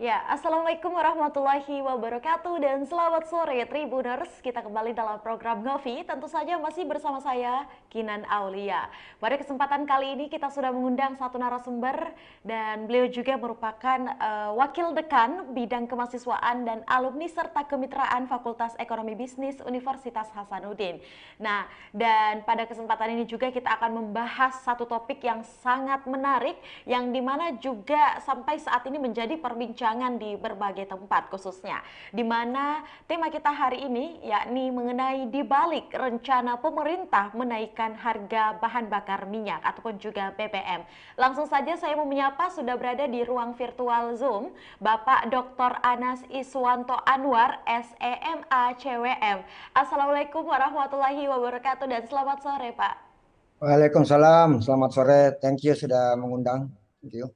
Ya, Assalamualaikum warahmatullahi wabarakatuh dan selamat sore Tribuners. Kita kembali dalam program Ngopi, tentu saja masih bersama saya Kinan Aulia. Pada kesempatan kali ini kita sudah mengundang satu narasumber dan beliau juga merupakan Wakil Dekan Bidang Kemahasiswaan dan Alumni serta Kemitraan Fakultas Ekonomi Bisnis Universitas Hasanuddin. Nah, dan pada kesempatan ini juga kita akan membahas satu topik yang sangat menarik yang dimana juga sampai saat ini menjadi perbincangan di berbagai tempat khususnya di mana tema kita hari ini yakni mengenai dibalik rencana pemerintah menaikkan harga bahan bakar minyak ataupun juga BBM. Langsung saja saya mau menyapa sudah berada di ruang virtual Zoom Bapak Dr. Anas Iswanto Anwar SEMA CWM. Assalamualaikum warahmatullahi wabarakatuh dan selamat sore Pak. Waalaikumsalam, selamat sore. Thank you sudah mengundang. Thank you.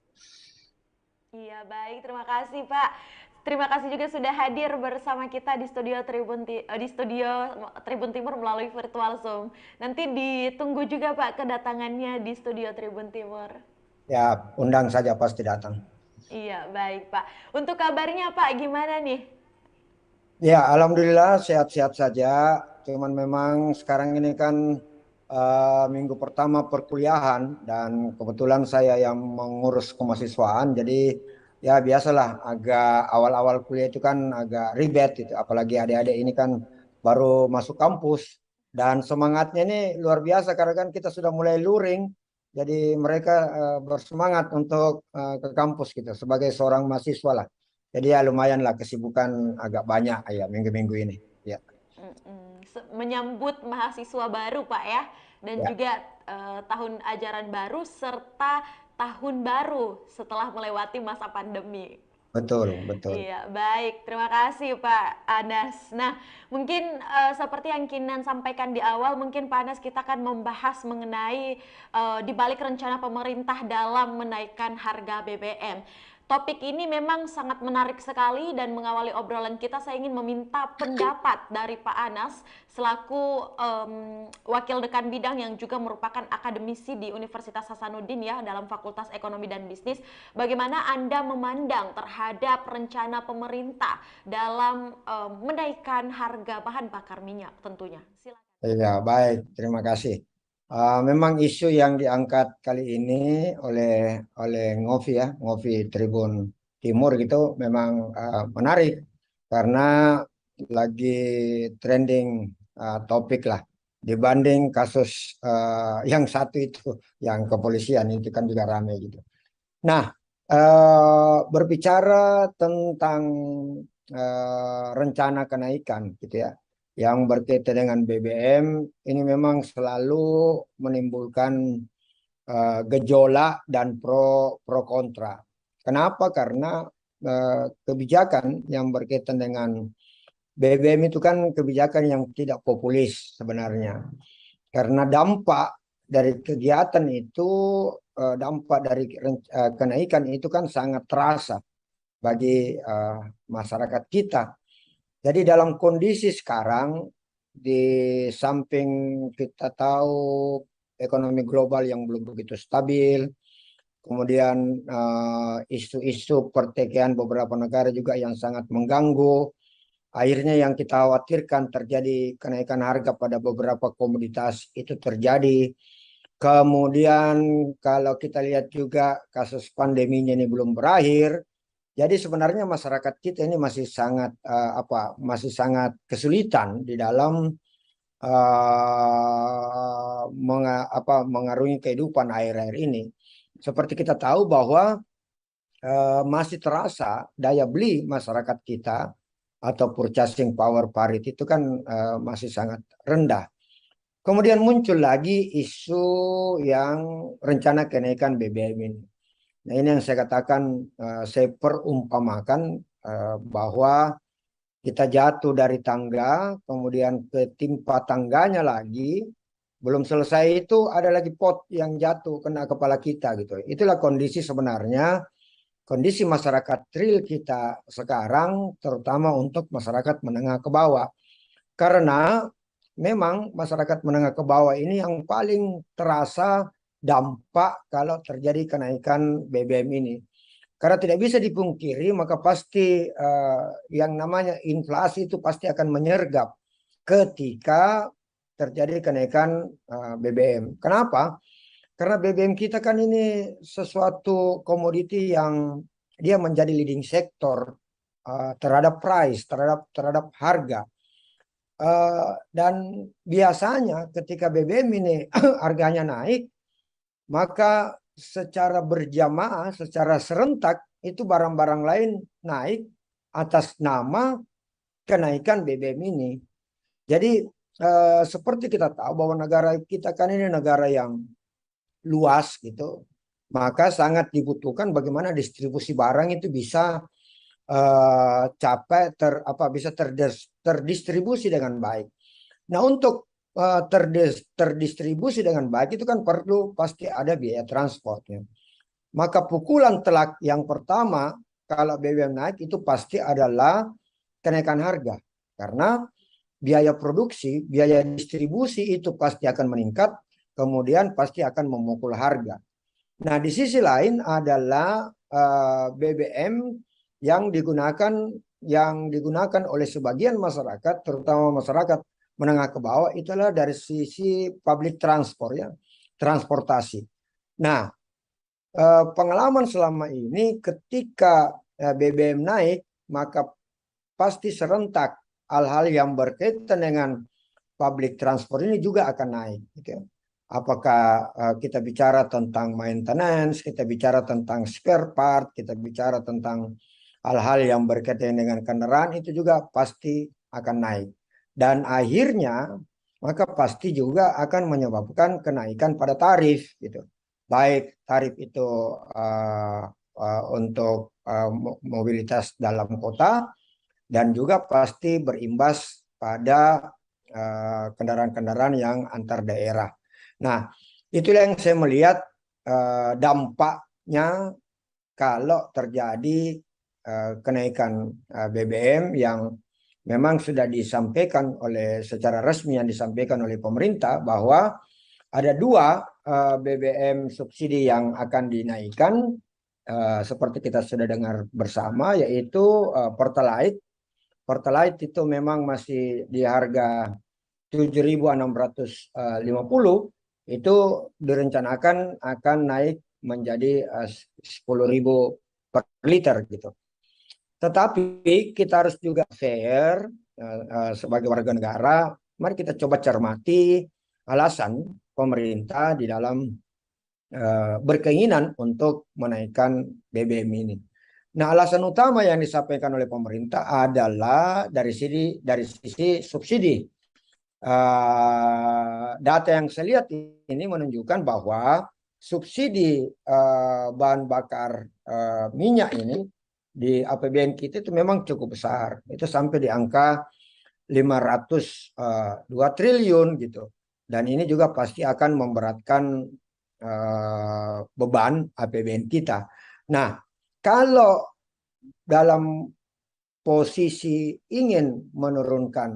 Iya baik, terima kasih Pak. Terima kasih juga sudah hadir bersama kita di studio Tribun Timur melalui virtual Zoom. Nanti ditunggu juga Pak kedatangannya di studio Tribun Timur. Ya, undang saja pasti datang. Iya baik Pak. Untuk kabarnya Pak gimana nih? Ya, alhamdulillah sehat-sehat saja. Cuman memang sekarang ini kan minggu pertama perkuliahan dan kebetulan saya yang mengurus kemahasiswaan. Jadi ya biasalah agak awal-awal kuliah itu kan agak ribet gitu. Apalagi adik-adik ini kan baru masuk kampus dan semangatnya ini luar biasa karena kan kita sudah mulai luring. Jadi mereka bersemangat untuk ke kampus gitu sebagai seorang mahasiswa lah. Jadi ya lumayan lah kesibukan agak banyak ya minggu-minggu ini. Ya, Menyambut mahasiswa baru Pak ya, dan ya, juga tahun ajaran baru serta tahun baru setelah melewati masa pandemi. betul, betul. Iya, baik. Terima kasih Pak Anas. Nah, mungkin seperti yang Kinan sampaikan di awal, mungkin Pak Anas kita akan membahas mengenai di balik rencana pemerintah dalam menaikkan harga BBM. Topik ini memang sangat menarik sekali dan mengawali obrolan kita saya ingin meminta pendapat dari Pak Anas selaku Wakil Dekan Bidang yang juga merupakan akademisi di Universitas Hasanuddin ya dalam Fakultas Ekonomi dan Bisnis. Bagaimana Anda memandang terhadap rencana pemerintah dalam menaikkan harga bahan bakar minyak tentunya? Silakan. Ya, baik. Terima kasih. Memang isu yang diangkat kali ini oleh Ngovi ya, Ngovi Tribun Timur gitu, memang menarik karena lagi trending topik lah dibanding kasus yang satu itu, yang kepolisian itu kan juga ramai gitu. Nah, berbicara tentang rencana kenaikan gitu ya, yang berkaitan dengan BBM, ini memang selalu menimbulkan gejolak dan pro kontra. Kenapa? Karena kebijakan yang berkaitan dengan BBM itu kan kebijakan yang tidak populis sebenarnya. Karena dampak dari kegiatan itu, dampak dari kenaikan itu kan sangat terasa bagi masyarakat kita. Jadi dalam kondisi sekarang, di samping kita tahu ekonomi global yang belum begitu stabil, kemudian isu-isu pertikaian beberapa negara juga yang sangat mengganggu, akhirnya yang kita khawatirkan terjadi kenaikan harga pada beberapa komoditas itu terjadi. Kemudian kalau kita lihat juga kasus pandeminya ini belum berakhir, jadi sebenarnya masyarakat kita ini masih sangat masih sangat kesulitan di dalam mengarungi kehidupan akhir-akhir ini. Seperti kita tahu bahwa masih terasa daya beli masyarakat kita atau purchasing power parity itu kan masih sangat rendah. Kemudian muncul lagi isu yang rencana kenaikan BBM ini. Nah, ini yang saya katakan, saya perumpamakan bahwa kita jatuh dari tangga, kemudian ketimpa tangganya lagi, belum selesai itu ada lagi pot yang jatuh kena kepala kita gitu. Itulah kondisi sebenarnya, kondisi masyarakat real kita sekarang, terutama untuk masyarakat menengah ke bawah. Karena memang masyarakat menengah ke bawah ini yang paling terasa dampak kalau terjadi kenaikan BBM ini. Karena tidak bisa dipungkiri, maka pasti yang namanya inflasi itu pasti akan menyergap ketika terjadi kenaikan BBM. Kenapa? Karena BBM kita kan ini sesuatu komoditi yang dia menjadi leading sektor terhadap price, terhadap harga. Dan biasanya ketika BBM ini harganya naik, maka secara berjamaah, secara serentak itu barang-barang lain naik atas nama kenaikan BBM ini. Jadi seperti kita tahu bahwa negara kita kan ini negara yang luas gitu, maka sangat dibutuhkan bagaimana distribusi barang itu bisa capai bisa terdistribusi dengan baik. Nah, untuk terdistribusi dengan baik itu kan perlu pasti ada biaya transportnya. Maka pukulan telak yang pertama kalau BBM naik itu pasti adalah kenaikan harga. Karena biaya produksi, biaya distribusi itu pasti akan meningkat, kemudian pasti akan memukul harga. Nah, di sisi lain adalah BBM yang digunakan oleh sebagian masyarakat, terutama masyarakat menengah ke bawah, itulah dari sisi public transport ya, transportasi. Nah, pengalaman selama ini ketika BBM naik, maka pasti serentak hal-hal yang berkaitan dengan public transport ini juga akan naik. Gitu. Apakah kita bicara tentang maintenance, kita bicara tentang spare part, kita bicara tentang hal-hal yang berkaitan dengan kendaraan, itu juga pasti akan naik. Dan akhirnya maka pasti juga akan menyebabkan kenaikan pada tarif gitu. Baik tarif itu untuk mobilitas dalam kota dan juga pasti berimbas pada kendaraan-kendaraan yang antar daerah. Nah, itulah yang saya melihat dampaknya kalau terjadi kenaikan BBM yang memang sudah disampaikan secara resmi yang disampaikan oleh pemerintah bahwa ada dua BBM subsidi yang akan dinaikkan seperti kita sudah dengar bersama, yaitu Pertalite. Pertalite itu memang masih di harga 7.650, itu direncanakan akan naik menjadi 10.000 per liter gitu. Tetapi kita harus juga fair sebagai warga negara. Mari kita coba cermati alasan pemerintah di dalam berkeinginan untuk menaikkan BBM ini. Nah, alasan utama yang disampaikan oleh pemerintah adalah dari sisi subsidi. Data yang saya lihat ini menunjukkan bahwa subsidi bahan bakar minyak ini di APBN kita itu memang cukup besar. Itu sampai di angka 502 triliun gitu. Dan ini juga pasti akan memberatkan beban APBN kita. Nah, kalau dalam posisi ingin menurunkan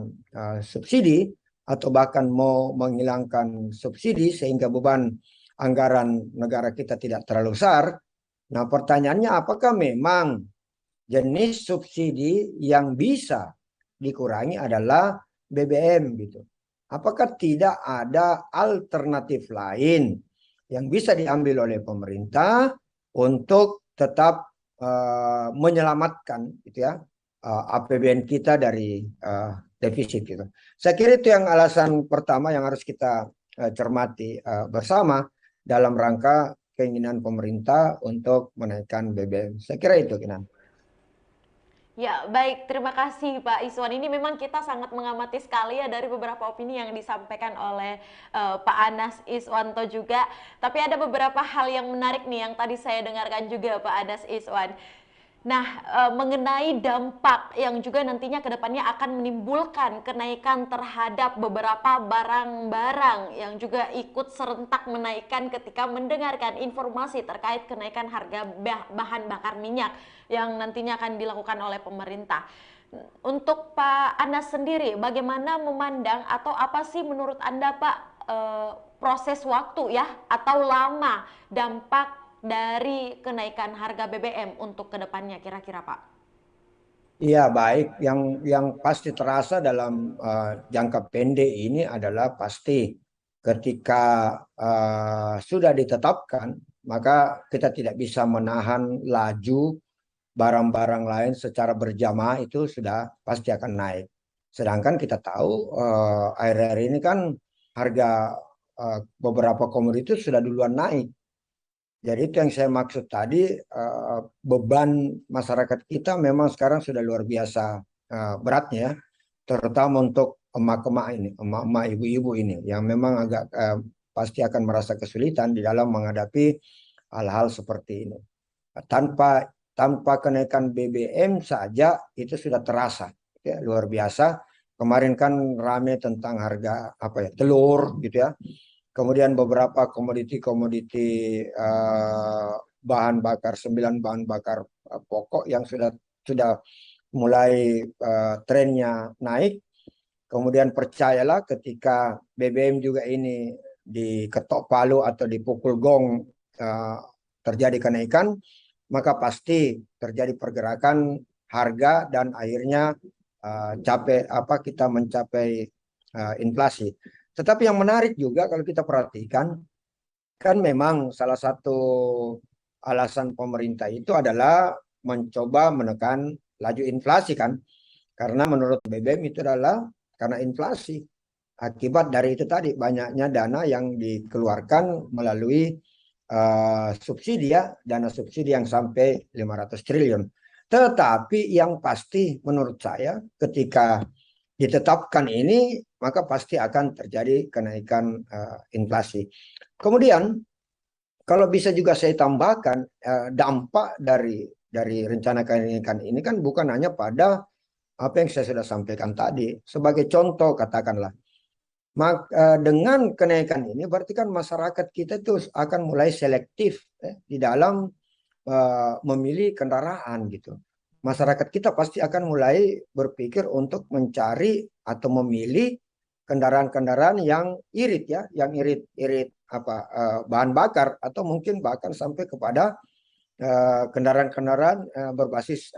subsidi atau bahkan mau menghilangkan subsidi sehingga beban anggaran negara kita tidak terlalu besar. Nah, pertanyaannya apakah memang jenis subsidi yang bisa dikurangi adalah BBM gitu. Apakah tidak ada alternatif lain yang bisa diambil oleh pemerintah untuk tetap menyelamatkan gitu ya APBN kita dari defisit gitu. Saya kira itu yang alasan pertama yang harus kita cermati bersama dalam rangka keinginan pemerintah untuk menaikkan BBM. Saya kira itu, Kinan. Ya, baik. Terima kasih Pak Iswan. Ini memang kita sangat mengamati sekali ya dari beberapa opini yang disampaikan oleh Pak Anas Iswanto juga. Tapi ada beberapa hal yang menarik nih yang tadi saya dengarkan juga Pak Anas Iswan. Nah, mengenai dampak yang juga nantinya kedepannya akan menimbulkan kenaikan terhadap beberapa barang-barang yang juga ikut serentak menaikkan ketika mendengarkan informasi terkait kenaikan harga bahan bakar minyak yang nantinya akan dilakukan oleh pemerintah. Untuk Pak Anas sendiri, bagaimana memandang atau apa sih menurut Anda Pak proses waktu ya atau lama dampak dari kenaikan harga BBM untuk kedepannya kira-kira Pak? Iya, baik. Yang pasti terasa dalam jangka pendek ini adalah pasti ketika sudah ditetapkan, maka kita tidak bisa menahan laju barang-barang lain secara berjamaah itu sudah pasti akan naik. Sedangkan kita tahu akhir-akhir ini kan harga beberapa komoditas sudah duluan naik. Jadi itu yang saya maksud tadi, beban masyarakat kita memang sekarang sudah luar biasa beratnya ya, terutama untuk emak-emak ini, emak-emak ibu-ibu ini yang memang agak pasti akan merasa kesulitan di dalam menghadapi hal-hal seperti ini. Tanpa tanpa kenaikan BBM saja itu sudah terasa ya, luar biasa. Kemarin kan rame tentang harga apa ya, telur gitu ya. Kemudian beberapa komoditi-komoditi bahan bakar, 9 bahan bakar pokok yang sudah mulai trennya naik. Kemudian percayalah ketika BBM juga ini diketok palu atau dipukul gong terjadi kenaikan, maka pasti terjadi pergerakan harga dan akhirnya kita mencapai inflasi. Tetapi yang menarik juga kalau kita perhatikan, kan memang salah satu alasan pemerintah itu adalah mencoba menekan laju inflasi kan. Karena menurut BBM itu adalah karena inflasi. Akibat dari itu tadi banyaknya dana yang dikeluarkan melalui subsidi ya, dana subsidi yang sampai 500 triliun. Tetapi yang pasti menurut saya ketika ditetapkan ini maka pasti akan terjadi kenaikan inflasi. Kemudian kalau bisa juga saya tambahkan dampak dari rencana kenaikan ini kan bukan hanya pada apa yang saya sudah sampaikan tadi. Sebagai contoh katakanlah, dengan kenaikan ini berarti kan masyarakat kita itu akan mulai selektif di dalam memilih kendaraan gitu. Masyarakat kita pasti akan mulai berpikir untuk mencari atau memilih kendaraan-kendaraan yang irit ya, yang irit bahan bakar atau mungkin bahkan sampai kepada kendaraan-kendaraan berbasis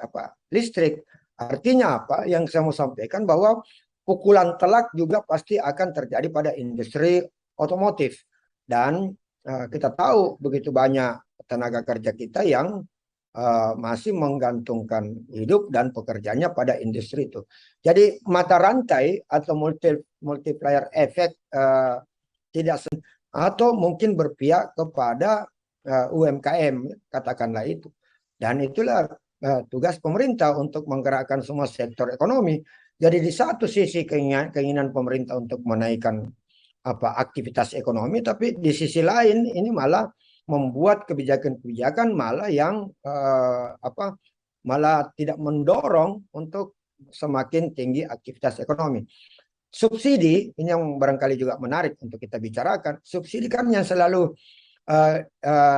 listrik. Artinya apa? Yang saya mau sampaikan bahwa pukulan telak juga pasti akan terjadi pada industri otomotif dan kita tahu begitu banyak tenaga kerja kita yang masih menggantungkan hidup dan pekerjaannya pada industri itu. Jadi mata rantai atau multiplier efek tidak atau mungkin berpihak kepada UMKM katakanlah itu. Dan itulah tugas pemerintah untuk menggerakkan semua sektor ekonomi. Jadi di satu sisi keinginan pemerintah untuk menaikkan aktivitas ekonomi, tapi di sisi lain ini malah membuat kebijakan-kebijakan malah yang malah tidak mendorong untuk semakin tinggi aktivitas ekonomi. Subsidi ini yang barangkali juga menarik untuk kita bicarakan. Subsidi kan yang selalu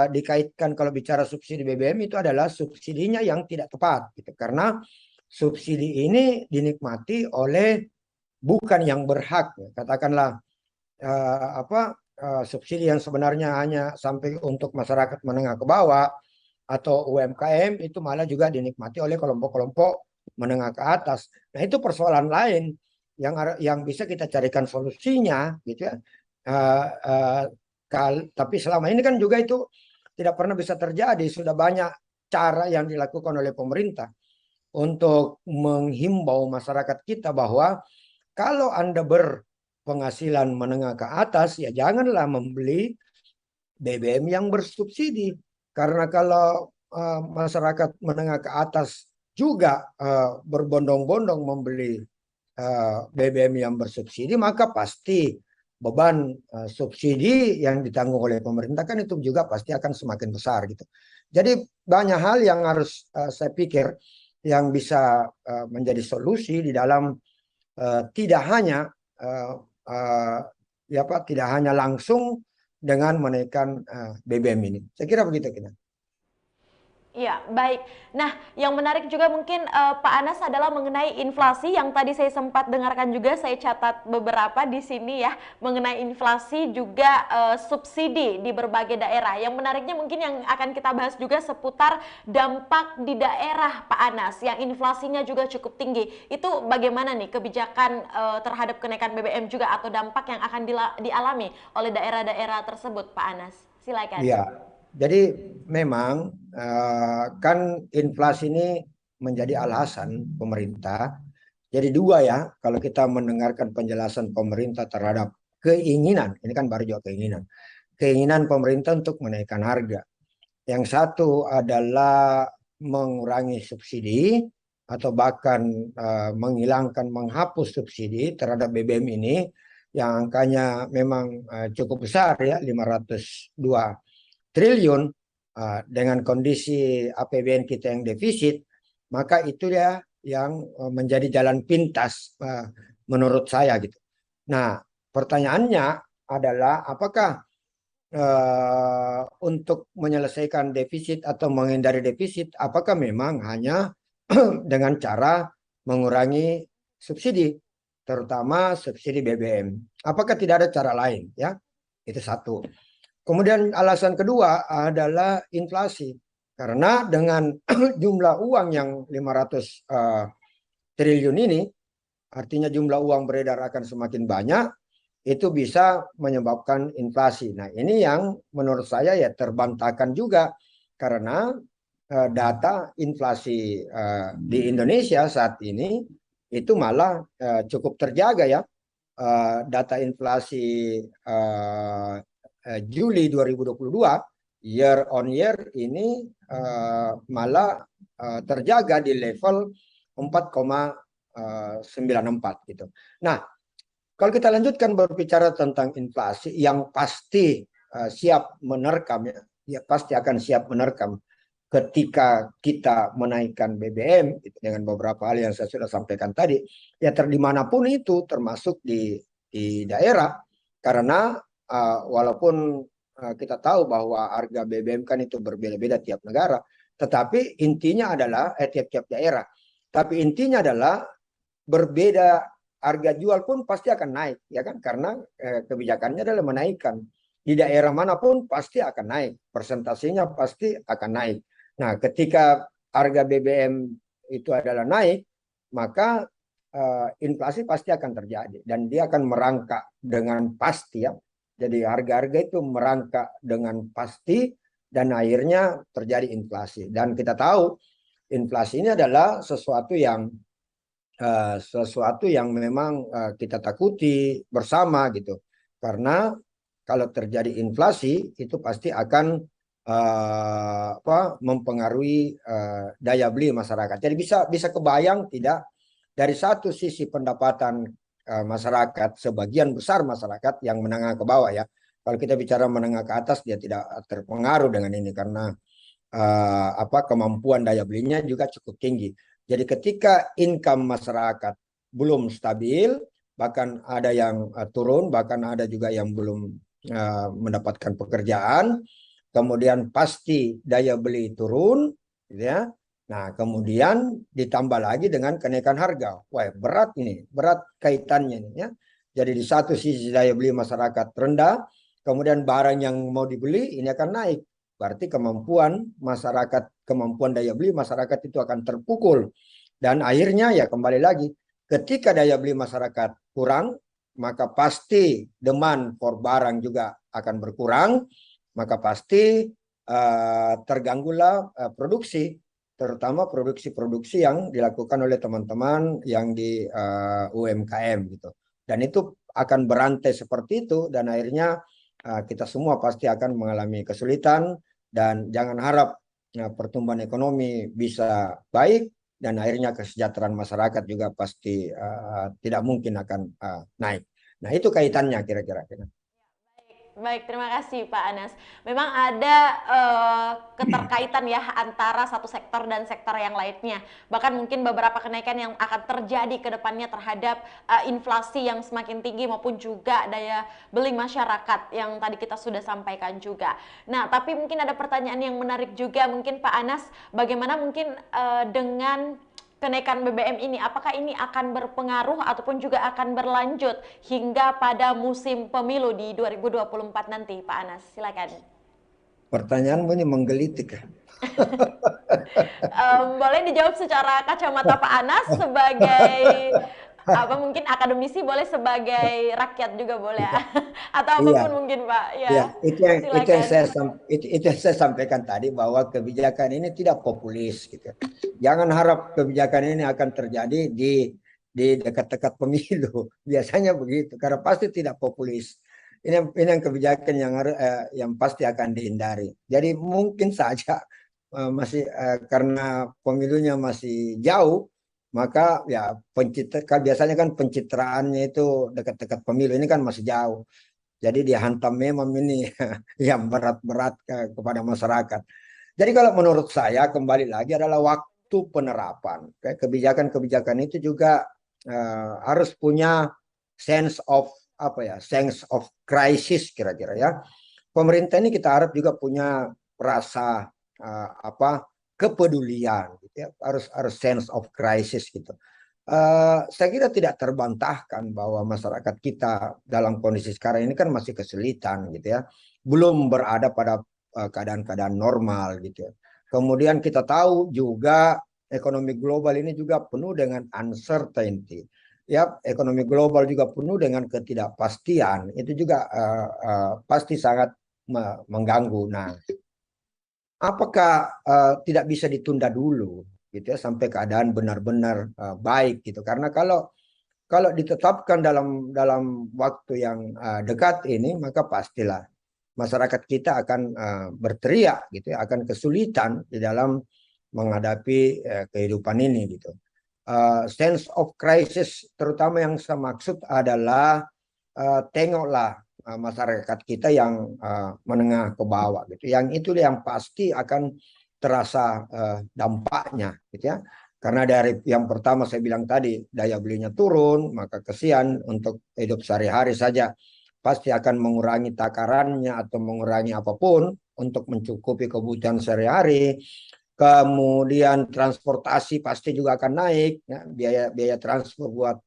dikaitkan kalau bicara subsidi BBM itu adalah subsidinya yang tidak tepat gitu. Karena subsidi ini dinikmati oleh bukan yang berhak, katakanlah subsidi yang sebenarnya hanya sampai untuk masyarakat menengah ke bawah atau UMKM itu malah juga dinikmati oleh kelompok-kelompok menengah ke atas. Nah itu persoalan lain yang bisa kita carikan solusinya gitu ya. Tapi selama ini kan juga itu tidak pernah bisa terjadi. Sudah banyak cara yang dilakukan oleh pemerintah untuk menghimbau masyarakat kita bahwa kalau Anda berpenghasilan menengah ke atas, ya janganlah membeli BBM yang bersubsidi. Karena kalau masyarakat menengah ke atas juga berbondong-bondong membeli BBM yang bersubsidi, maka pasti beban subsidi yang ditanggung oleh pemerintah kan itu juga pasti akan semakin besar gitu. Jadi banyak hal yang harus saya pikir yang bisa menjadi solusi di dalam tidak hanya tidak hanya langsung dengan menaikkan BBM ini. Saya kira begitu kita. Iya, baik. Nah, yang menarik juga mungkin Pak Anas adalah mengenai inflasi yang tadi saya sempat dengarkan juga, saya catat beberapa di sini ya, mengenai inflasi juga subsidi di berbagai daerah. Yang menariknya mungkin yang akan kita bahas juga seputar dampak di daerah Pak Anas, yang inflasinya juga cukup tinggi. Itu bagaimana nih kebijakan terhadap kenaikan BBM juga atau dampak yang akan dialami oleh daerah-daerah tersebut, Pak Anas? Silakan. Iya, jadi memang kan inflasi ini menjadi alasan pemerintah. Jadi dua ya, kalau kita mendengarkan penjelasan pemerintah terhadap keinginan, ini kan baru juga keinginan, keinginan pemerintah untuk menaikkan harga. Yang satu adalah mengurangi subsidi atau bahkan menghilangkan, menghapus subsidi terhadap BBM ini yang angkanya memang cukup besar ya, 502 triliun dengan kondisi APBN kita yang defisit, maka itu ya yang menjadi jalan pintas menurut saya gitu. Nah, pertanyaannya adalah apakah untuk menyelesaikan defisit atau menghindari defisit, apakah memang hanya dengan cara mengurangi subsidi, terutama subsidi BBM? Apakah tidak ada cara lain? Ya, itu satu. Kemudian alasan kedua adalah inflasi. Karena dengan jumlah uang yang 500 triliun ini, artinya jumlah uang beredar akan semakin banyak, itu bisa menyebabkan inflasi. Nah, ini yang menurut saya ya terbantahkan juga karena data inflasi di Indonesia saat ini itu malah cukup terjaga ya. Data inflasi Juli 2022 year on year ini malah terjaga di level 4,94 gitu. Nah, kalau kita lanjutkan berbicara tentang inflasi yang pasti siap menerkam ya, ya pasti akan siap menerkam ketika kita menaikkan BBM gitu, dengan beberapa hal yang saya sudah sampaikan tadi, ya dimanapun itu termasuk di daerah, karena walaupun kita tahu bahwa harga BBM kan itu berbeda-beda tiap negara, tetapi intinya adalah tiap-tiap daerah. Tapi intinya adalah berbeda harga jual pun pasti akan naik, ya kan? Karena kebijakannya adalah menaikkan. Di daerah manapun pasti akan naik, persentasenya pasti akan naik. Nah, ketika harga BBM itu adalah naik, maka inflasi pasti akan terjadi dan dia akan merangkak dengan pasti ya. Jadi harga-harga itu merangkak dengan pasti dan akhirnya terjadi inflasi. Dan kita tahu inflasi ini adalah sesuatu yang memang kita takuti bersama gitu. Karena kalau terjadi inflasi itu pasti akan mempengaruhi daya beli masyarakat. Jadi bisa kebayang tidak, dari satu sisi pendapatan masyarakat, sebagian besar masyarakat yang menengah ke bawah ya. Kalau kita bicara menengah ke atas dia tidak terpengaruh dengan ini karena kemampuan daya belinya juga cukup tinggi. Jadi ketika income masyarakat belum stabil, bahkan ada yang turun, bahkan ada juga yang belum mendapatkan pekerjaan, kemudian pasti daya beli turun, gitu ya. Nah, kemudian ditambah lagi dengan kenaikan harga. Wah, berat ini, berat kaitannya ini ya. Jadi di satu sisi daya beli masyarakat rendah, kemudian barang yang mau dibeli ini akan naik. Berarti kemampuan masyarakat, kemampuan daya beli masyarakat itu akan terpukul. Dan akhirnya ya kembali lagi, ketika daya beli masyarakat kurang, maka pasti demand for barang juga akan berkurang, maka pasti terganggulah produksi, terutama produksi-produksi yang dilakukan oleh teman-teman yang di UMKM gitu. Dan itu akan berantai seperti itu dan akhirnya kita semua pasti akan mengalami kesulitan dan jangan harap pertumbuhan ekonomi bisa baik dan akhirnya kesejahteraan masyarakat juga pasti tidak mungkin akan naik. Nah, itu kaitannya kira-kira. baik, terima kasih Pak Anas. Memang ada keterkaitan ya antara satu sektor dan sektor yang lainnya. Bahkan mungkin beberapa kenaikan yang akan terjadi ke depannya terhadap inflasi yang semakin tinggi maupun juga daya beli masyarakat yang tadi kita sudah sampaikan juga. Nah, tapi mungkin ada pertanyaan yang menarik juga mungkin Pak Anas, bagaimana mungkin dengan kenaikan BBM ini, apakah ini akan berpengaruh ataupun juga akan berlanjut hingga pada musim pemilu di 2024 nanti, Pak Anas? Silakan. Pertanyaanmu ini menggelitik ya. Boleh dijawab secara kacamata Pak Anas sebagai apa mungkin akademisi, boleh sebagai rakyat juga boleh ya. Atau apapun Iya, mungkin Pak. Ya, iya, itu yang silakan. saya sampaikan tadi bahwa kebijakan ini tidak populis gitu. Jangan harap kebijakan ini akan terjadi di dekat-dekat pemilu. Biasanya begitu, karena pasti tidak populis. Ini yang kebijakan yang pasti akan dihindari. Jadi mungkin saja masih karena pemilunya masih jauh, maka ya biasanya kan pencitraannya itu dekat-dekat pemilu, ini kan masih jauh. Jadi dihantam memang ini yang berat-berat kepada masyarakat. Jadi kalau menurut saya kembali lagi adalah waktu penerapan. Kebijakan-kebijakan itu juga harus punya sense of apa ya, sense of crisis kira-kira ya. Pemerintah ini kita harap juga punya rasa apa kepedulian, gitu ya. Harus sense of crisis gitu. Saya kira tidak terbantahkan bahwa masyarakat kita dalam kondisi sekarang ini kan masih kesulitan gitu ya, belum berada pada keadaan-keadaan normal gitu ya. Kemudian kita tahu juga ekonomi global ini juga penuh dengan uncertainty. Ya, ekonomi global juga penuh dengan ketidakpastian. Itu juga pasti sangat mengganggu. Nah, apakah tidak bisa ditunda dulu gitu ya sampai keadaan benar-benar baik gitu, karena kalau ditetapkan dalam waktu yang dekat ini maka pastilah masyarakat kita akan berteriak gitu ya, akan kesulitan di dalam menghadapi kehidupan ini gitu. Sense of crisis terutama yang saya maksud adalah tengoklah masyarakat kita yang menengah ke bawah gitu. Yang itu yang pasti akan terasa dampaknya gitu ya. Karena dari yang pertama saya bilang tadi daya belinya turun, maka kesian untuk hidup sehari-hari saja pasti akan mengurangi takarannya atau mengurangi apapun untuk mencukupi kebutuhan sehari-hari. Kemudian transportasi pasti juga akan naik ya, biaya transport buat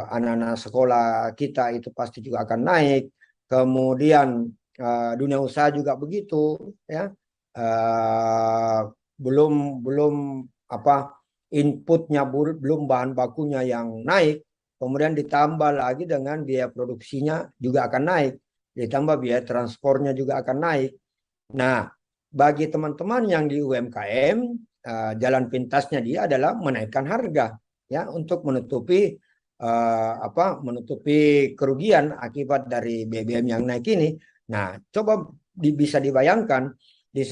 anak-anak sekolah kita itu pasti juga akan naik. Kemudian dunia usaha juga begitu ya. Belum belum apa inputnya, belum bahan bakunya yang naik, kemudian ditambah lagi dengan biaya produksinya juga akan naik, ditambah biaya transportnya juga akan naik. Nah, bagi teman-teman yang di UMKM, jalan pintasnya dia adalah menaikkan harga ya untuk menutupi menutupi kerugian akibat dari BBM yang naik ini. Nah, coba bisa dibayangkan di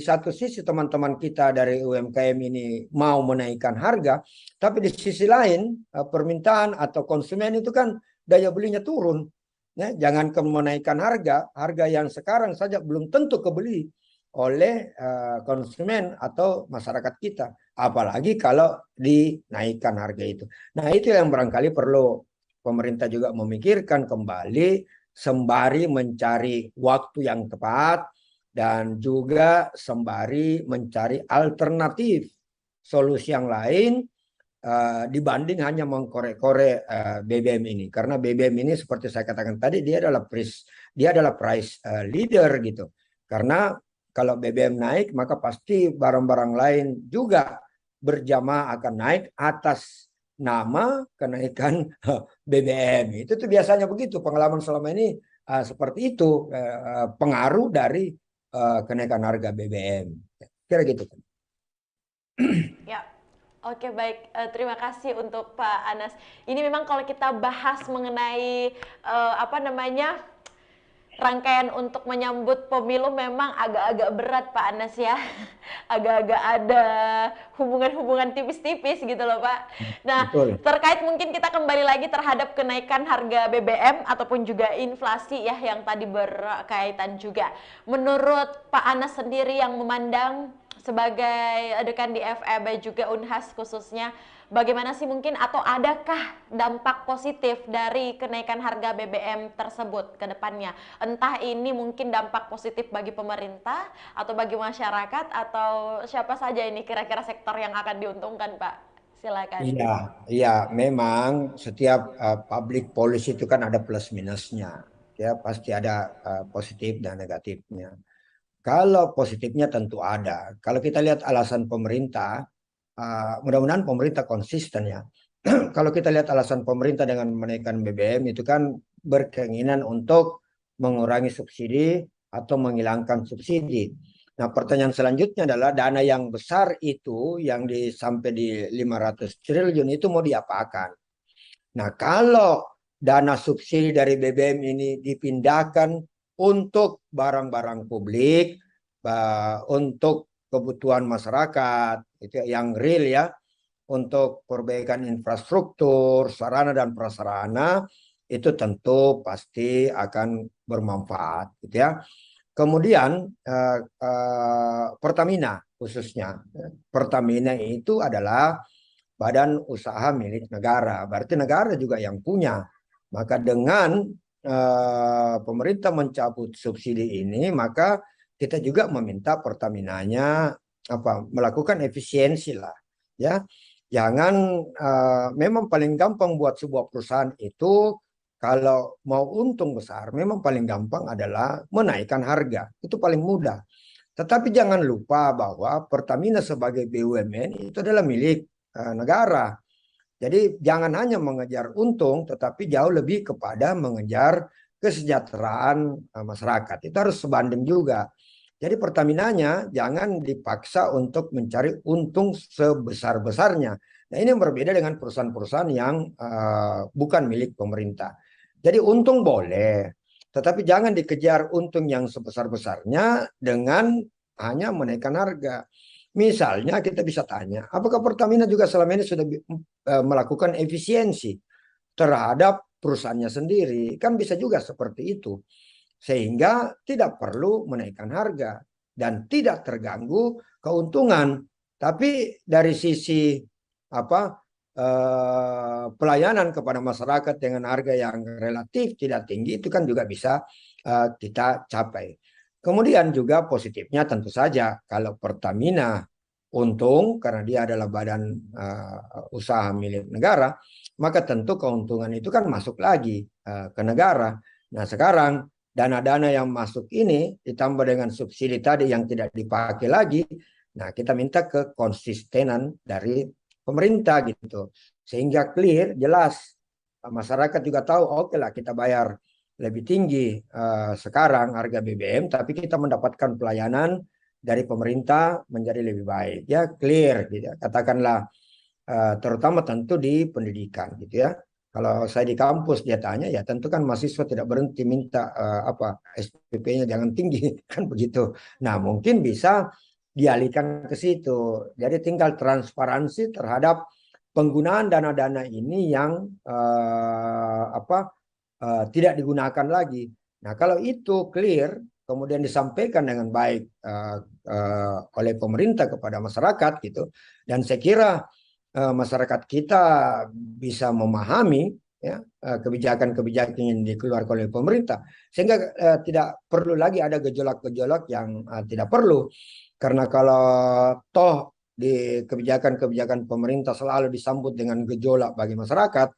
satu sisi teman-teman kita dari UMKM ini mau menaikkan harga, tapi di sisi lain permintaan atau konsumen itu kan daya belinya turun. Ya, jangan menaikkan harga yang sekarang saja belum tentu kebeli oleh konsumen atau masyarakat kita. Apalagi kalau dinaikkan harga itu. Nah, itu yang barangkali perlu pemerintah juga memikirkan kembali sembari mencari waktu yang tepat dan juga sembari mencari alternatif solusi yang lain dibanding hanya mengkorek-korek BBM ini. Karena BBM ini seperti saya katakan tadi dia adalah price leader gitu. Karena kalau BBM naik maka pasti barang-barang lain juga berjamaah akan naik atas nama kenaikan BBM. Itu tuh biasanya begitu, pengalaman selama ini seperti itu pengaruh dari kenaikan harga BBM. Kira gitu. Ya, oke baik. Terima kasih untuk Pak Anas. Ini memang kalau kita bahas mengenai apa namanya rangkaian untuk menyambut pemilu memang agak-agak berat Pak Anas ya. Agak-agak ada hubungan-hubungan tipis-tipis gitu loh Pak. Nah, Betul. terkait mungkin kita kembali lagi terhadap kenaikan harga BBM ataupun juga inflasi ya yang tadi berkaitan juga. Menurut Pak Anas sendiri yang memandang sebagai dekan di FEB juga Unhas khususnya, bagaimana sih mungkin atau adakah dampak positif dari kenaikan harga BBM tersebut ke depannya? Entah ini mungkin dampak positif bagi pemerintah atau bagi masyarakat atau siapa saja ini kira-kira sektor yang akan diuntungkan, Pak? Silakan. Iya, iya, memang setiap public policy itu kan ada plus minusnya. Ya, pasti ada positif dan negatifnya. Kalau positifnya tentu ada. Kalau kita lihat alasan pemerintah, mudah-mudahan pemerintah konsisten ya. Kalau kita lihat alasan pemerintah dengan menaikkan BBM itu kan berkeinginan untuk mengurangi subsidi atau menghilangkan subsidi. Nah, pertanyaan selanjutnya adalah dana yang besar itu yang sampai di 500 triliun itu mau diapakan? Nah, kalau dana subsidi dari BBM ini dipindahkan untuk barang-barang publik, untuk kebutuhan masyarakat, itu yang real ya, untuk perbaikan infrastruktur, sarana dan prasarana, itu tentu pasti akan bermanfaat, gitu ya. Kemudian Pertamina khususnya, Pertamina itu adalah badan usaha milik negara, berarti negara juga yang punya. Maka dengan pemerintah mencabut subsidi ini, maka kita juga meminta Pertaminanya melakukan efisiensi lah, ya. Jangan memang paling gampang buat sebuah perusahaan itu kalau mau untung besar, memang paling gampang adalah menaikkan harga. Itu paling mudah. Tetapi jangan lupa bahwa Pertamina sebagai BUMN itu adalah milik negara. Jadi jangan hanya mengejar untung, tetapi jauh lebih kepada mengejar kesejahteraan masyarakat. Itu harus sebanding juga. Jadi Pertaminanya jangan dipaksa untuk mencari untung sebesar-besarnya. Nah, ini yang berbeda dengan perusahaan-perusahaan yang bukan milik pemerintah. Jadi untung boleh, tetapi jangan dikejar untung yang sebesar-besarnya dengan hanya menaikkan harga. Misalnya kita bisa tanya, apakah Pertamina juga selama ini sudah melakukan efisiensi terhadap perusahaannya sendiri? Kan bisa juga seperti itu. Sehingga tidak perlu menaikkan harga dan tidak terganggu keuntungan. Tapi dari sisi pelayanan kepada masyarakat dengan harga yang relatif tidak tinggi itu kan juga bisa kita capai. Kemudian juga positifnya tentu saja kalau Pertamina untung karena dia adalah badan usaha milik negara, maka tentu keuntungan itu kan masuk lagi ke negara. Nah, sekarang dana-dana yang masuk ini ditambah dengan subsidi tadi yang tidak dipakai lagi, nah kita minta kekonsistenan dari pemerintah gitu. Sehingga clear, jelas. Masyarakat juga tahu, oke lah kita bayar lebih tinggi sekarang harga BBM, tapi kita mendapatkan pelayanan dari pemerintah menjadi lebih baik. Ya clear, gitu ya. Katakanlah terutama tentu di pendidikan, gitu ya. Kalau saya di kampus dia tanya, ya tentu kan mahasiswa tidak berhenti minta SPP-nya jangan tinggi, kan begitu. Nah mungkin bisa dialihkan ke situ. Jadi tinggal transparansi terhadap penggunaan dana-dana ini yang tidak digunakan lagi. Nah kalau itu clear, kemudian disampaikan dengan baik oleh pemerintah kepada masyarakat gitu, dan saya kira masyarakat kita bisa memahami ya kebijakan-kebijakan yang dikeluarkan oleh pemerintah, sehingga tidak perlu lagi ada gejolak-gejolak yang tidak perlu. Karena kalau toh di kebijakan-kebijakan pemerintah selalu disambut dengan gejolak bagi masyarakat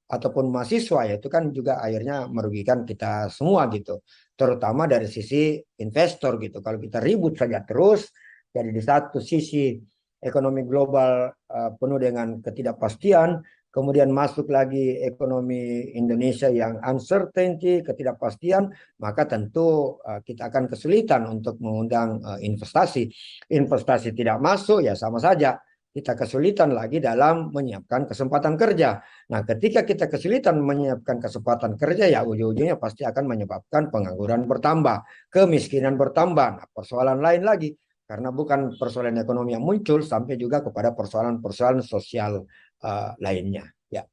ataupun mahasiswa, ya itu kan juga akhirnya merugikan kita semua gitu, terutama dari sisi investor gitu. Kalau kita ribut saja terus, jadi di satu sisi ekonomi global penuh dengan ketidakpastian, kemudian masuk lagi ekonomi Indonesia yang uncertainty, ketidakpastian, maka tentu kita akan kesulitan untuk mengundang investasi. Investasi tidak masuk, ya sama saja kita kesulitan lagi dalam menyiapkan kesempatan kerja. Nah, ketika kita kesulitan menyiapkan kesempatan kerja, ya ujung-ujungnya pasti akan menyebabkan pengangguran bertambah, kemiskinan bertambah. Nah, persoalan lain lagi, karena bukan persoalan ekonomi yang muncul, sampai juga kepada persoalan-persoalan sosial lainnya. Ya.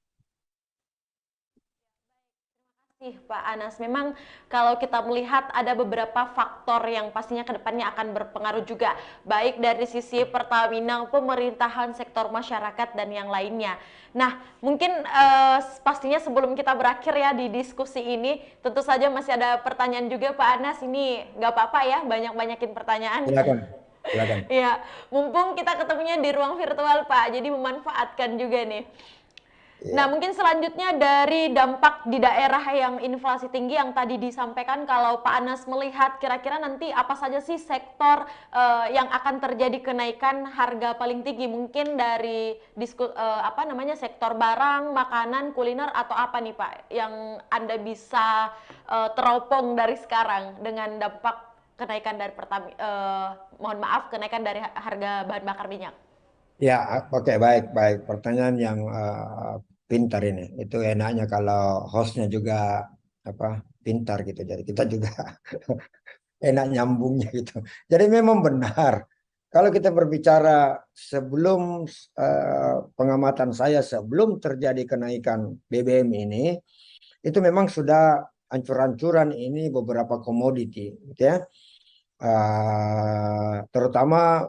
Pak Anas, memang kalau kita melihat ada beberapa faktor yang pastinya kedepannya akan berpengaruh juga, baik dari sisi Pertamina, pemerintahan, sektor masyarakat, dan yang lainnya. Nah, mungkin pastinya sebelum kita berakhir ya di diskusi ini, tentu saja masih ada pertanyaan juga Pak Anas, ini nggak apa-apa ya, banyak-banyakin pertanyaan. Silakan, silakan. Ya, mumpung kita ketemunya di ruang virtual Pak, jadi memanfaatkan juga nih. Nah, Ya. mungkin selanjutnya dari dampak di daerah yang inflasi tinggi yang tadi disampaikan, kalau Pak Anas melihat kira-kira nanti apa saja sih sektor yang akan terjadi kenaikan harga paling tinggi? Mungkin dari sektor barang, makanan, kuliner, atau apa nih Pak yang Anda bisa teropong dari sekarang dengan dampak kenaikan dari kenaikan dari harga bahan bakar minyak? Ya, oke, baik, baik. Pertanyaan yang pintar ini. Itu enaknya kalau hostnya juga apa pintar gitu. Jadi kita juga enak nyambungnya gitu. Jadi memang benar. Kalau kita berbicara sebelum pengamatan saya sebelum terjadi kenaikan BBM ini, itu memang sudah ancur-ancuran ini beberapa komoditi, gitu ya. Terutama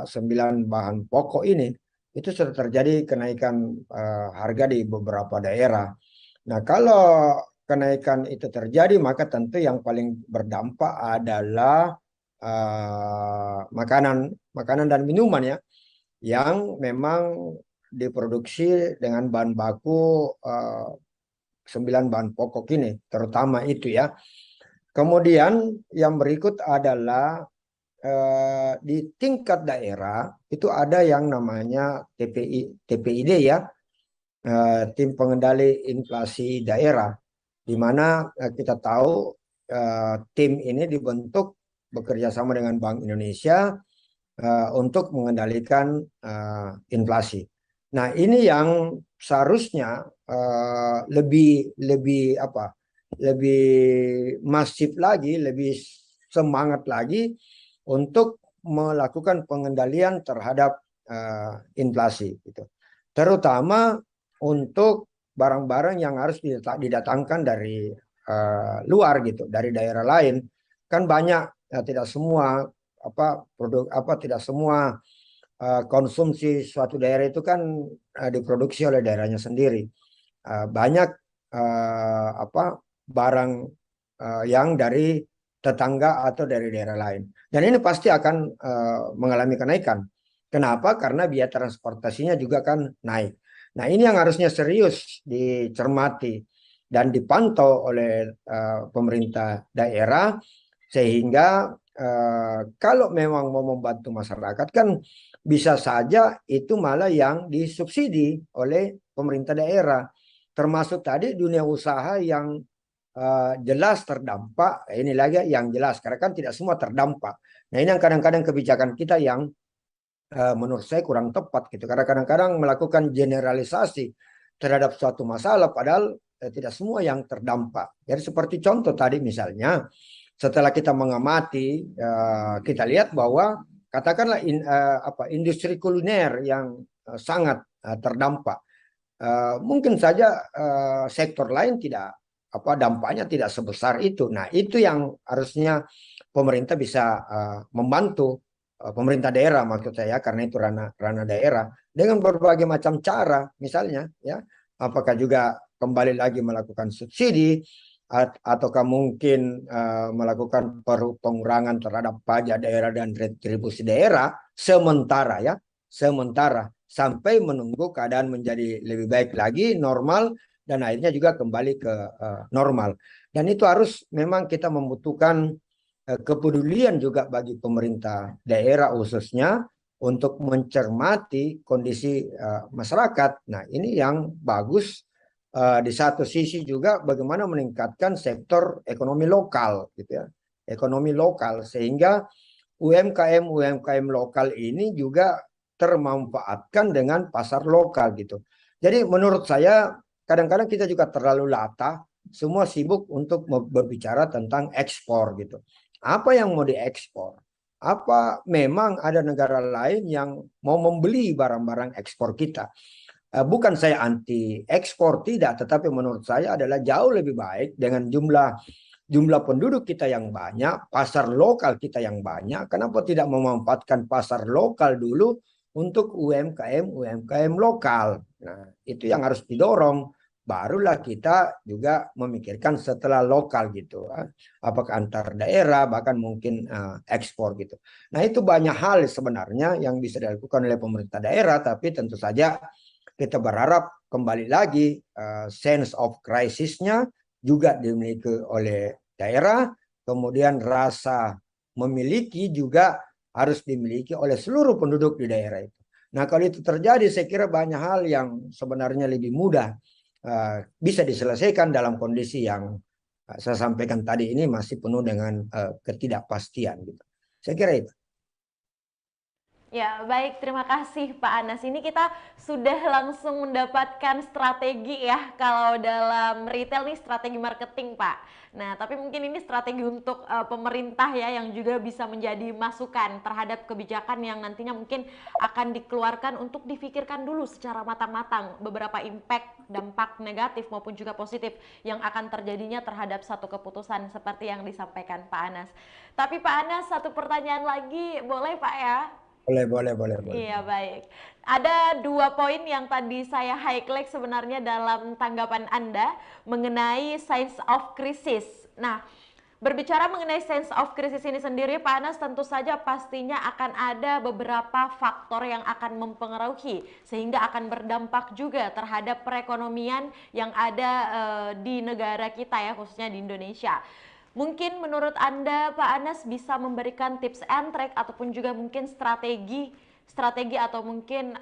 sembilan bahan pokok ini itu sudah terjadi kenaikan harga di beberapa daerah. Nah, kalau kenaikan itu terjadi, maka tentu yang paling berdampak adalah makanan dan minuman ya, yang memang diproduksi dengan bahan baku 9 bahan pokok ini, terutama itu ya. Kemudian yang berikut adalah di tingkat daerah itu ada yang namanya TPID ya, Tim Pengendali Inflasi Daerah, di mana kita tahu tim ini dibentuk bekerja sama dengan Bank Indonesia untuk mengendalikan inflasi. Nah, ini yang seharusnya lebih masif lagi, lebih semangat lagi untuk melakukan pengendalian terhadap inflasi gitu. Terutama untuk barang-barang yang harus didatangkan dari luar gitu, dari daerah lain. Kan banyak tidak semua tidak semua konsumsi suatu daerah itu kan diproduksi oleh daerahnya sendiri. Banyak barang yang dari tetangga atau dari daerah lain. Dan ini pasti akan mengalami kenaikan. Kenapa? Karena biaya transportasinya juga kan naik. Nah, ini yang harusnya serius dicermati dan dipantau oleh pemerintah daerah, sehingga kalau memang mau membantu masyarakat kan bisa saja itu malah yang disubsidi oleh pemerintah daerah. Termasuk tadi dunia usaha yang jelas terdampak, ini lagi yang jelas, karena kan tidak semua terdampak. Nah, ini yang kadang-kadang kebijakan kita yang menurut saya kurang tepat gitu, karena kadang-kadang melakukan generalisasi terhadap suatu masalah, padahal tidak semua yang terdampak. Jadi seperti contoh tadi misalnya, setelah kita mengamati, kita lihat bahwa katakanlah industri kuliner yang sangat terdampak. Mungkin saja sektor lain tidak dampaknya tidak sebesar itu. Nah, itu yang harusnya pemerintah bisa membantu pemerintah daerah, maksud saya, karena itu ranah daerah dengan berbagai macam cara, misalnya ya, apakah juga kembali lagi melakukan subsidi ataukah mungkin melakukan pengurangan terhadap pajak daerah dan retribusi daerah sementara ya, sementara sampai menunggu keadaan menjadi lebih baik lagi, normal, dan akhirnya juga kembali ke normal. Dan itu harus memang kita membutuhkan kepedulian juga bagi pemerintah daerah khususnya untuk mencermati kondisi masyarakat. Nah, ini yang bagus. Di satu sisi juga bagaimana meningkatkan sektor ekonomi lokal gitu ya. Ekonomi lokal, sehingga UMKM lokal ini juga termanfaatkan dengan pasar lokal gitu. Jadi menurut saya kadang-kadang kita juga terlalu latah, semua sibuk untuk berbicara tentang ekspor gitu. Apa yang mau diekspor? Apa memang ada negara lain yang mau membeli barang-barang ekspor kita? Bukan saya anti ekspor, tidak, tetapi menurut saya adalah jauh lebih baik dengan jumlah penduduk kita yang banyak, pasar lokal kita yang banyak. Kenapa tidak memanfaatkan pasar lokal dulu untuk UMKM lokal? Nah, itu yang harus didorong. Barulah kita juga memikirkan setelah lokal gitu. Apakah antar daerah, bahkan mungkin ekspor gitu. Nah, itu banyak hal sebenarnya yang bisa dilakukan oleh pemerintah daerah, tapi tentu saja kita berharap kembali lagi sense of crisisnya juga dimiliki oleh daerah, kemudian rasa memiliki juga harus dimiliki oleh seluruh penduduk di daerah itu. Nah, kalau itu terjadi, saya kira banyak hal yang sebenarnya lebih mudah bisa diselesaikan dalam kondisi yang saya sampaikan tadi ini masih penuh dengan ketidakpastian gitu. Saya kira itu. Ya, baik. Terima kasih Pak Anas. Ini kita sudah langsung mendapatkan strategi ya, kalau dalam retail nih strategi marketing Pak. Nah, tapi mungkin ini strategi untuk pemerintah ya, yang juga bisa menjadi masukan terhadap kebijakan yang nantinya mungkin akan dikeluarkan untuk difikirkan dulu secara matang-matang beberapa impact, dampak negatif maupun juga positif yang akan terjadinya terhadap satu keputusan seperti yang disampaikan Pak Anas. Tapi Pak Anas, satu pertanyaan lagi boleh Pak ya? Boleh, boleh, boleh, boleh. Iya, baik. Ada dua poin yang tadi saya highlight sebenarnya dalam tanggapan Anda mengenai sense of crisis. Nah, berbicara mengenai sense of crisis ini sendiri, Pak Anas, tentu saja pastinya akan ada beberapa faktor yang akan mempengaruhi sehingga akan berdampak juga terhadap perekonomian yang ada di negara kita ya, khususnya di Indonesia. Mungkin menurut Anda, Pak Anas, bisa memberikan tips and trick ataupun juga mungkin strategi atau mungkin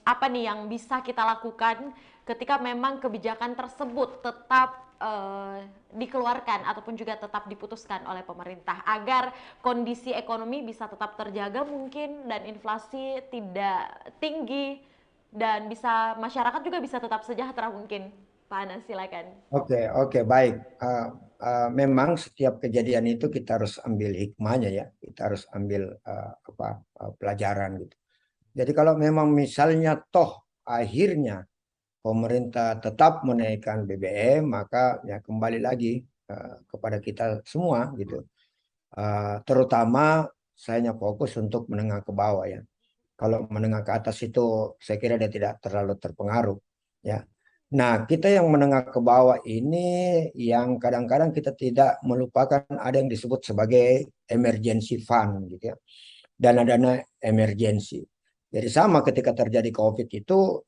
apa nih yang bisa kita lakukan ketika memang kebijakan tersebut tetap dikeluarkan ataupun juga tetap diputuskan oleh pemerintah agar kondisi ekonomi bisa tetap terjaga mungkin dan inflasi tidak tinggi dan bisa masyarakat juga bisa tetap sejahtera mungkin. Pak Anas, silakan. Oke, oke, baik. Memang setiap kejadian itu kita harus ambil hikmahnya ya, kita harus ambil pelajaran gitu. Jadi kalau memang misalnya toh akhirnya pemerintah tetap menaikkan BBM, maka ya kembali lagi kepada kita semua gitu. Terutama saya fokus untuk menengah ke bawah ya. Kalau menengah ke atas itu saya kira dia tidak terlalu terpengaruh ya. Nah, kita yang menengah ke bawah ini yang kadang-kadang kita tidak melupakan ada yang disebut sebagai emergency fund gitu ya. Dana-dana emergency. Jadi sama ketika terjadi COVID itu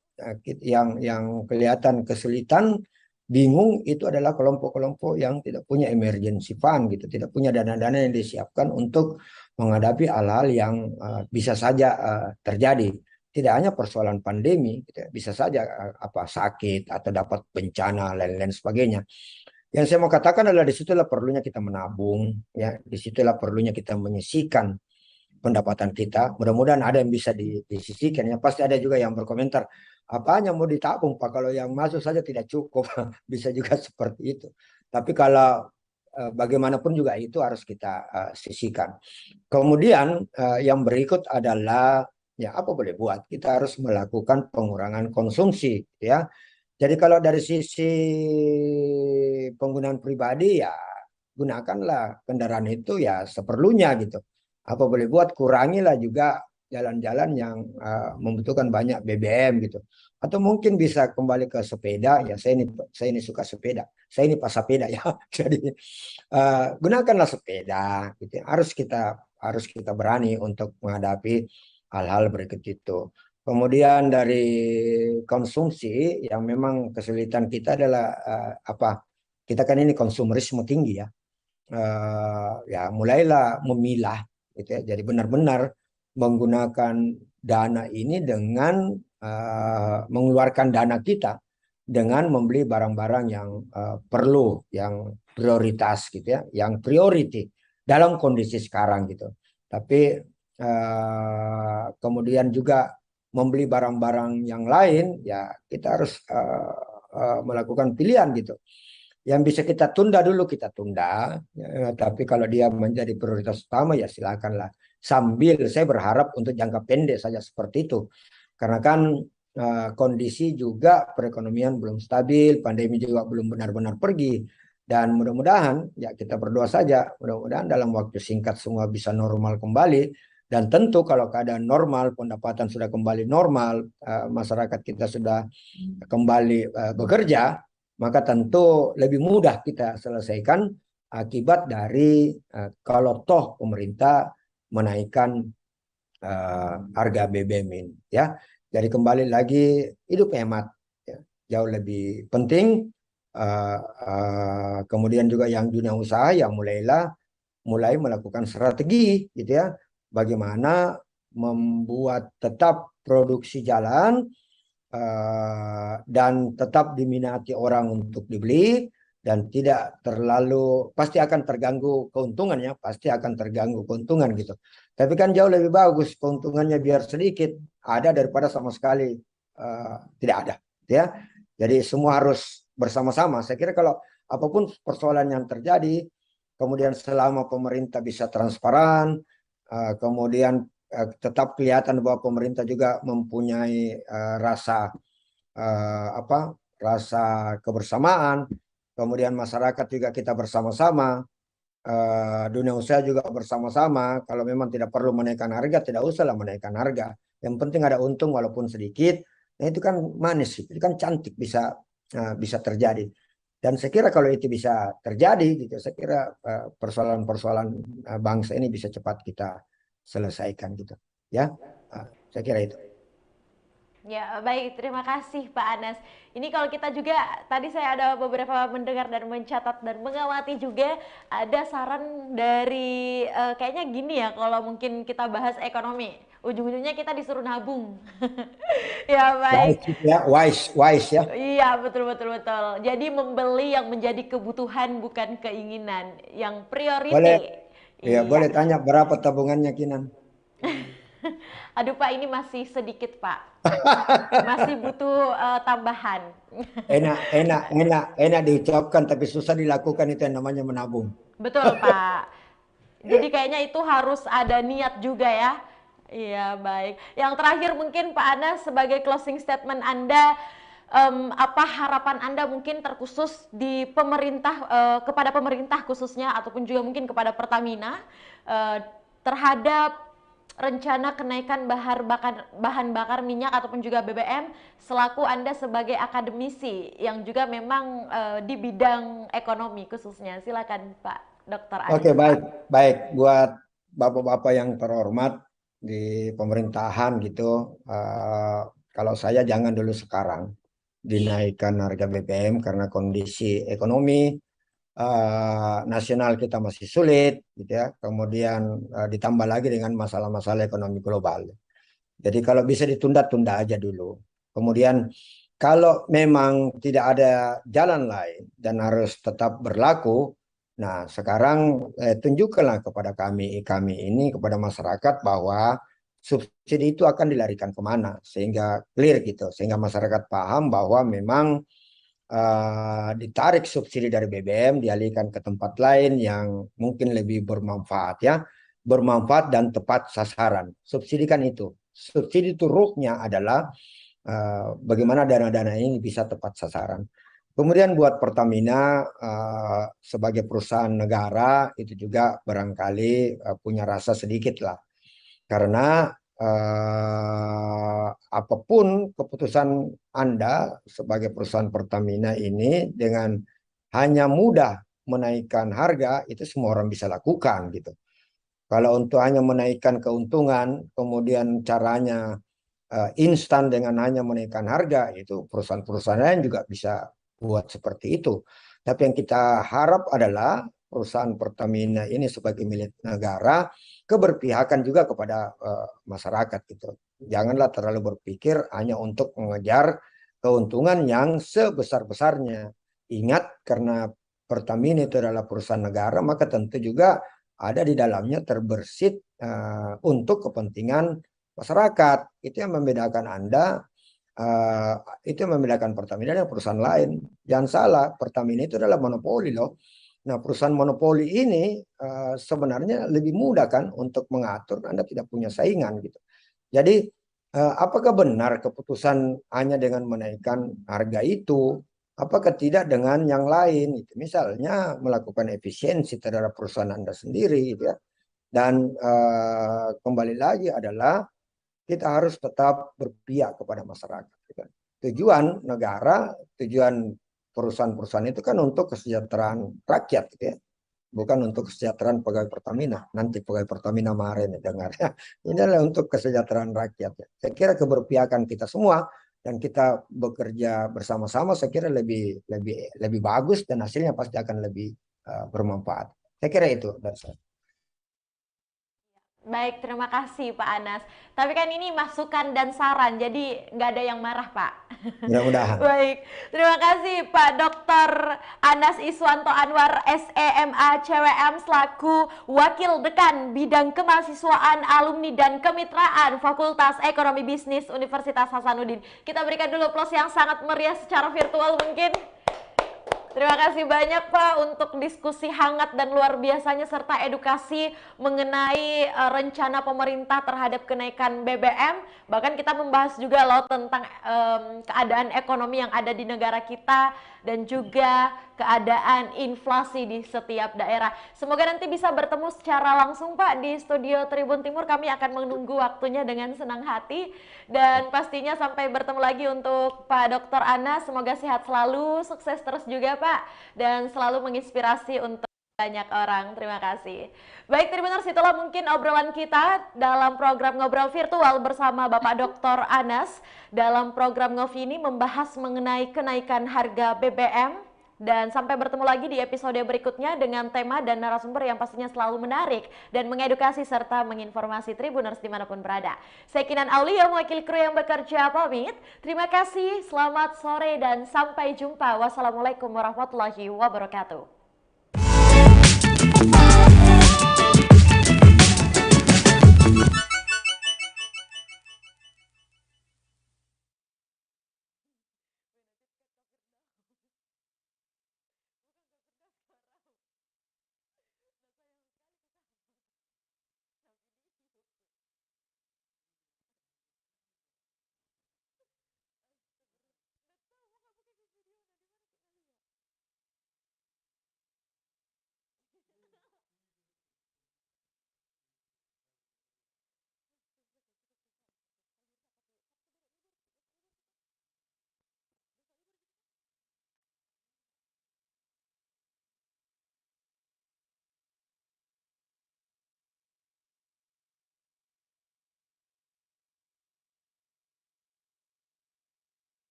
yang kelihatan kesulitan, bingung itu adalah kelompok-kelompok yang tidak punya emergency fund gitu, tidak punya dana-dana yang disiapkan untuk menghadapi hal-hal yang bisa saja terjadi. Tidak hanya persoalan pandemi, gitu ya, bisa saja sakit atau dapat bencana lain-lain sebagainya. Yang saya mau katakan adalah disitulah perlunya kita menabung, ya, disitulah perlunya kita menyisihkan pendapatan kita. Mudah-mudahan ada yang bisa disisihkan. Ya, pasti ada juga yang berkomentar, apanya mau ditabung Pak, kalau yang masuk saja tidak cukup. Bisa juga seperti itu. Tapi kalau bagaimanapun juga itu harus kita sisihkan. Kemudian yang berikut adalah ya apa boleh buat, kita harus melakukan pengurangan konsumsi ya. Jadi kalau dari sisi penggunaan pribadi ya gunakanlah kendaraan itu ya seperlunya gitu. Apa boleh buat, kurangilah juga jalan-jalan yang membutuhkan banyak BBM gitu. Atau mungkin bisa kembali ke sepeda ya. Saya ini suka sepeda. Saya ini pasapeda ya. Jadi gunakanlah sepeda gitu. Harus kita berani untuk menghadapi hal-hal berikut itu. Kemudian dari konsumsi yang memang kesulitan kita adalah kita kan ini konsumerisme tinggi ya. Ya mulailah memilah gitu ya. Jadi benar-benar menggunakan dana ini dengan mengeluarkan dana kita dengan membeli barang-barang yang perlu, yang prioritas gitu ya, yang priority dalam kondisi sekarang gitu. Tapi kemudian juga membeli barang-barang yang lain, ya kita harus melakukan pilihan gitu. Yang bisa kita tunda dulu kita tunda, ya, tapi kalau dia menjadi prioritas utama ya silakanlah. Sambil saya berharap untuk jangka pendek saja seperti itu, karena kan kondisi juga perekonomian belum stabil, pandemi juga belum benar-benar pergi, dan mudah-mudahan ya kita berdoa saja, mudah-mudahan dalam waktu singkat semua bisa normal kembali. Dan tentu kalau keadaan normal, pendapatan sudah kembali normal, masyarakat kita sudah kembali bekerja, maka tentu lebih mudah kita selesaikan akibat dari kalau toh pemerintah menaikkan harga BBM ini, ya. Jadi kembali lagi hidup hemat, ya, jauh lebih penting. Kemudian juga yang dunia usaha yang mulai melakukan strategi, gitu ya, bagaimana membuat tetap produksi jalan dan tetap diminati orang untuk dibeli, dan tidak terlalu pasti akan terganggu keuntungannya, pasti akan terganggu keuntungan gitu. Tapi kan jauh lebih bagus keuntungannya biar sedikit ada daripada sama sekali tidak ada, ya. Jadi semua harus bersama-sama. Saya kira kalau apapun persoalan yang terjadi, kemudian selama pemerintah bisa transparan, kemudian tetap kelihatan bahwa pemerintah juga mempunyai rasa kebersamaan, kemudian masyarakat juga kita bersama-sama, dunia usaha juga bersama-sama. Kalau memang tidak perlu menaikkan harga, tidak usahlah menaikkan harga. Yang penting ada untung walaupun sedikit. Nah, itu kan manis, itu kan cantik bisa terjadi. Dan saya kira kalau itu bisa terjadi, gitu, saya kira persoalan-persoalan bangsa ini bisa cepat kita selesaikan, gitu, ya. Saya kira itu. Ya, baik. Terima kasih Pak Anas. Ini kalau kita juga, tadi saya ada beberapa mendengar dan mencatat dan mengamati juga, ada saran dari, kayaknya gini ya, kalau mungkin kita bahas ekonomi, ujung-ujungnya kita disuruh nabung. Ya, baik. Wise, ya, wise ya. Iya, betul betul betul. Jadi membeli yang menjadi kebutuhan bukan keinginan, yang Boleh, priority. ya, Iya. boleh tanya berapa tabungannya, Kinan? Aduh Pak, ini masih sedikit Pak. Masih butuh tambahan. Enak diucapkan tapi susah dilakukan, itu yang namanya menabung. Betul Pak. Jadi kayaknya itu harus ada niat juga ya. Iya baik. Yang terakhir mungkin Pak Anas sebagai closing statement Anda, apa harapan Anda mungkin terkhusus di pemerintah, kepada pemerintah khususnya ataupun juga mungkin kepada Pertamina terhadap rencana kenaikan bahan bakar minyak ataupun juga BBM, selaku Anda sebagai akademisi yang juga memang di bidang ekonomi khususnya. Silakan Pak Dr. Oke, Aris. baik, baik. Buat bapak-bapak yang terhormat di pemerintahan gitu, kalau saya jangan dulu sekarang dinaikkan harga BBM karena kondisi ekonomi nasional kita masih sulit, gitu ya. Kemudian ditambah lagi dengan masalah-masalah ekonomi global. Jadi kalau bisa ditunda-tunda aja dulu. Kemudian kalau memang tidak ada jalan lain dan harus tetap berlaku, nah sekarang tunjukkanlah kepada kami ini, kepada masyarakat, bahwa subsidi itu akan dilarikan kemana, sehingga clear gitu, sehingga masyarakat paham bahwa memang ditarik subsidi dari BBM, dialihkan ke tempat lain yang mungkin lebih bermanfaat, ya, bermanfaat dan tepat sasaran. Subsidi kan itu. Subsidi itu ruhnya adalah bagaimana dana-dana ini bisa tepat sasaran. Kemudian buat Pertamina sebagai perusahaan negara itu juga barangkali punya rasa sedikit lah, karena apapun keputusan Anda sebagai perusahaan Pertamina ini, dengan hanya mudah menaikkan harga itu semua orang bisa lakukan gitu. Kalau untuk hanya menaikkan keuntungan, kemudian caranya instan dengan hanya menaikkan harga, itu perusahaan-perusahaan lain juga bisa buat seperti itu. Tapi yang kita harap adalah perusahaan Pertamina ini sebagai milik negara, keberpihakan juga kepada masyarakat gitu. Janganlah terlalu berpikir hanya untuk mengejar keuntungan yang sebesar-besarnya. Ingat, karena Pertamina itu adalah perusahaan negara, maka tentu juga ada di dalamnya terbersit untuk kepentingan masyarakat. Itu yang membedakan Anda, eh, itu yang membedakan Pertamina dengan perusahaan lain. Jangan salah, Pertamina itu adalah monopoli loh. Nah, perusahaan monopoli ini sebenarnya lebih mudah kan untuk mengatur, Anda tidak punya saingan gitu. Jadi, apakah benar keputusan hanya dengan menaikkan harga itu? Apakah tidak dengan yang lain? Gitu. Misalnya melakukan efisiensi terhadap perusahaan Anda sendiri, gitu ya. Dan kembali lagi adalah kita harus tetap berpihak kepada masyarakat. Gitu. Tujuan negara, tujuan perusahaan-perusahaan itu kan untuk kesejahteraan rakyat, gitu ya. Bukan untuk kesejahteraan pegawai Pertamina. Nanti pegawai Pertamina marah nih dengarnya. Ini adalah untuk kesejahteraan rakyat. Saya kira keberpihakan kita semua dan kita bekerja bersama-sama, saya kira lebih lebih lebih bagus dan hasilnya pasti akan lebih bermanfaat. Saya kira itu dari saya. Baik, terima kasih Pak Anas. Tapi kan ini masukan dan saran, jadi nggak ada yang marah Pak. Mudah-mudahan. Baik, terima kasih Pak Dr. Anas Iswanto Anwar, SEMA CWM selaku Wakil Dekan Bidang Kemahasiswaan, Alumni dan Kemitraan Fakultas Ekonomi Bisnis Universitas Hasanuddin. Kita berikan dulu aplaus yang sangat meriah secara virtual mungkin. Terima kasih banyak Pak untuk diskusi hangat dan luar biasanya serta edukasi mengenai rencana pemerintah terhadap kenaikan BBM. Bahkan kita membahas juga loh tentang keadaan ekonomi yang ada di negara kita dan juga keadaan inflasi di setiap daerah. Semoga nanti bisa bertemu secara langsung Pak di studio Tribun Timur. Kami akan menunggu waktunya dengan senang hati. Dan pastinya sampai bertemu lagi untuk Pak Dr. Anas. Semoga sehat selalu, sukses terus juga Pak. Dan selalu menginspirasi untuk banyak orang. Terima kasih. Baik Tribuners, itulah mungkin obrolan kita dalam program Ngobrol Virtual bersama Bapak Dr. Anas. Dalam program Ngopi ini membahas mengenai kenaikan harga BBM. Dan sampai bertemu lagi di episode berikutnya dengan tema dan narasumber yang pastinya selalu menarik dan mengedukasi serta menginformasi Tribuners dimanapun berada. Saya Kinan Aulia, mewakili kru yang bekerja pamit. Terima kasih, selamat sore dan sampai jumpa. Wassalamualaikum warahmatullahi wabarakatuh.